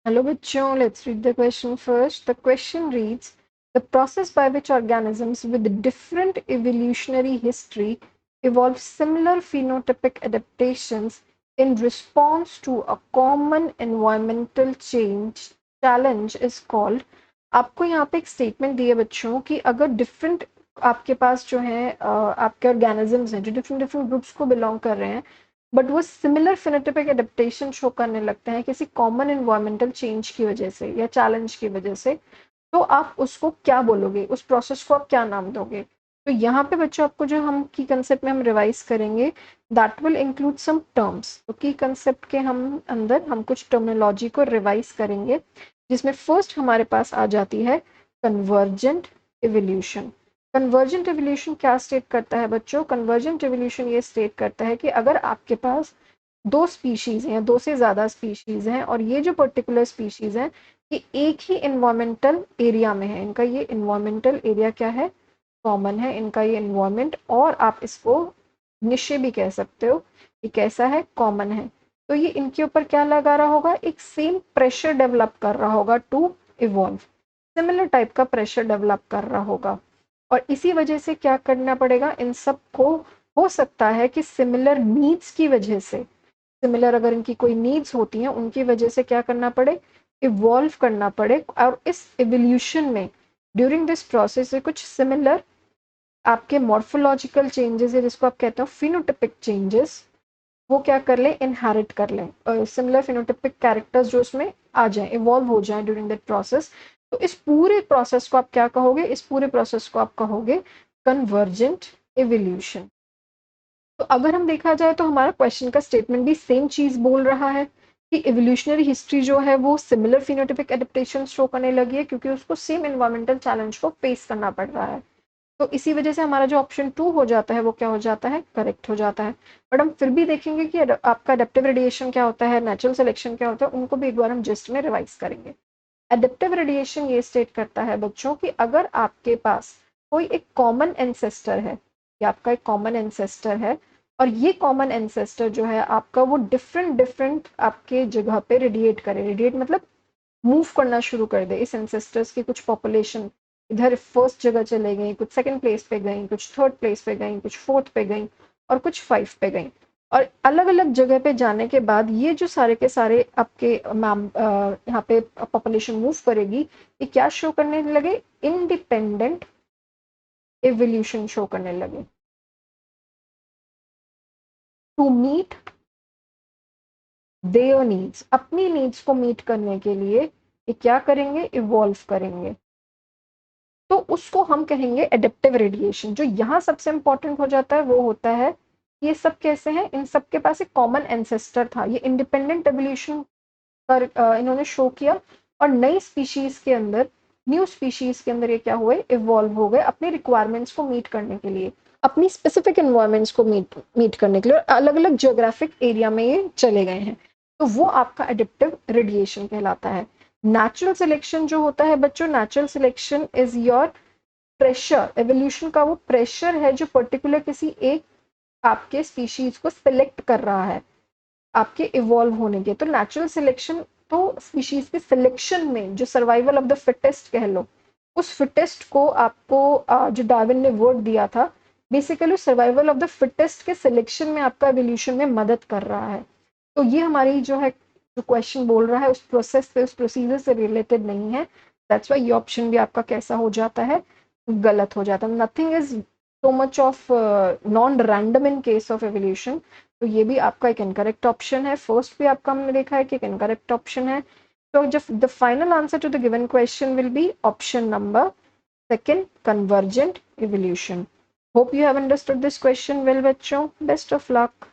Hello bachon, let's read the question first. The question reads, the process by which organisms with different evolutionary history evolve similar phenotypic adaptations in response to a common environmental change challenge is called. आपको यहाँ पे एक statement दी है बच्चों कि अगर different आपके पास जो है आपके ऑर्गेनिजम्स हैं जो डिफरेंट डिफरेंट ग्रुप्स को बिलोंग कर रहे हैं बट वो सिमिलर फिनोटाइपिक एडेप्टेशन शो करने लगते हैं किसी कॉमन एनवायरमेंटल चेंज की वजह से या चैलेंज की वजह से, तो आप उसको क्या बोलोगे, उस प्रोसेस को आप क्या नाम दोगे? तो यहाँ पे बच्चों आपको जो हम की कंसेप्ट में हम रिवाइज करेंगे that will include some terms. तो की कंसेप्ट के हम अंदर हम कुछ टर्मिनोलॉजी को रिवाइज करेंगे जिसमें फर्स्ट हमारे पास आ जाती है कन्वर्जेंट इवोल्यूशन। कन्वर्जेंट एवोल्यूशन क्या स्टेट करता है बच्चों? कन्वर्जेंट एवोल्यूशन ये स्टेट करता है कि अगर आपके पास दो स्पीशीज हैं, दो से ज्यादा स्पीशीज हैं और ये जो पर्टिकुलर स्पीशीज हैं ये एक ही इन्वायरमेंटल एरिया में है, इनका ये इन्वायरमेंटल एरिया क्या है? कॉमन है इनका ये इन्वायरमेंट, और आप इसको निश्चय भी कह सकते हो कि कैसा है? कॉमन है। तो ये इनके ऊपर क्या लगा रहा होगा? एक सेम प्रेशर डेवलप कर रहा होगा टू इवॉल्व, सिमिलर टाइप का प्रेशर डेवलप कर रहा होगा। और इसी वजह से क्या करना पड़ेगा इन सब को? हो सकता है कि सिमिलर नीड्स की वजह से, सिमिलर अगर इनकी कोई नीड्स होती हैं उनकी वजह से क्या करना पड़े? इवॉल्व करना पड़े। और इस इवोल्यूशन में ड्यूरिंग दिस प्रोसेस से कुछ सिमिलर आपके मॉर्फोलॉजिकल चेंजेस है जिसको आप कहते हो फिनोटिपिक चेंजेस, वो क्या कर ले? इनहेरिट कर लें। सिमिलर फिनोटिपिक कैरेक्टर्स जो उसमें आ जाएं, इवॉल्व हो जाएं ड्यूरिंग दैट प्रोसेस। तो इस पूरे प्रोसेस को आप क्या कहोगे? इस पूरे प्रोसेस को आप कहोगे कन्वर्जेंट इवोल्यूशन। तो अगर हम देखा जाए तो हमारा क्वेश्चन का स्टेटमेंट भी सेम चीज बोल रहा है कि इवोल्यूशनरी हिस्ट्री जो है वो सिमिलर फिनोटिपिक एडेप्टेशन शो करने लगी है क्योंकि उसको सेम एनवायरमेंटल चैलेंज को फेस करना पड़ रहा है। तो इसी वजह से हमारा जो ऑप्शन 2 हो जाता है वो क्या हो जाता है? करेक्ट हो जाता है। बट हम फिर भी देखेंगे कि आपका अडेप्टिव रेडिएशन क्या होता है, नेचुरल सिलेक्शन क्या होता है, उनको भी एक बार हम जस्ट में रिवाइज करेंगे। एडेप्टिव रेडिएशन ये स्टेट करता है बच्चों कि अगर आपके पास कोई एक कॉमन एंसेस्टर है, या आपका एक कॉमन एंसेस्टर है और ये कॉमन एंसेस्टर जो है आपका वो डिफरेंट डिफरेंट आपके जगह पे रेडिएट करे, रेडिएट मतलब मूव करना शुरू कर दे। इस एंसेस्टर्स की कुछ पॉपुलेशन इधर फर्स्ट जगह चले गई, कुछ सेकंड प्लेस पे गई, कुछ थर्ड प्लेस पे गई, कुछ फोर्थ पे गई और कुछ 5 पे गई। और अलग अलग जगह पे जाने के बाद ये जो सारे के सारे आपके मैम यहाँ पे पॉपुलेशन मूव करेगी, ये क्या शो करने लगे? इंडिपेंडेंट एवोल्यूशन शो करने लगे। टू मीट देयर नीड्स, अपनी नीड्स को मीट करने के लिए ये क्या करेंगे? इवॉल्व करेंगे। तो उसको हम कहेंगे एडेप्टिव रेडिएशन। जो यहाँ सबसे इंपॉर्टेंट हो जाता है वो होता है ये सब कैसे हैं? इन सब के पास एक कॉमन एंसेस्टर था, ये इंडिपेंडेंट एवोल्यूशन पर इन्होंने शो किया और नई स्पीशीज के अंदर, न्यू स्पीशीज के अंदर ये क्या हुए? इवॉल्व हो गए अपनी रिक्वायरमेंट्स को मीट करने के लिए, अपनी स्पेसिफिक एनवायरमेंट्स को मीट करने के लिए, और अलग अलग जियोग्राफिक एरिया में ये चले गए हैं। तो वो आपका एडिप्टिव रेडिएशन कहलाता है। नेचुरल सिलेक्शन जो होता है बच्चों, natural selection is your pressure, evolution का वो प्रेशर है जो पर्टिकुलर किसी एक आपके स्पीशीज को सिलेक्ट कर रहा है आपके इवॉल्व होने के। तो नेचुरल सिलेक्शन तो स्पीशीज के सिलेक्शन में जो सर्वाइवल ऑफ द फिटेस्ट कह लो, उस फिटेस्ट को आपको जो डार्विन ने वर्ड दिया था, basically survival of the fittest के सिलेक्शन में आपका एवोल्यूशन में मदद कर रहा है। तो ये हमारी जो है जो क्वेश्चन बोल रहा है उस प्रोसेस से, उस प्रोसीजर से रिलेटेड नहीं है। दैट्स वाई ये ऑप्शन भी आपका कैसा हो जाता है? गलत हो जाता है। Nothing is so much of non random in case of evolution. तो ये भी आपका एक इनकरेक्ट ऑप्शन है। फर्स्ट भी आपका हमने देखा है कि एक इनकरेक्ट ऑप्शन है। So the final answer to the given question will be option number second, convergent evolution. Hope you have understood this question well, bachcho. Best of luck.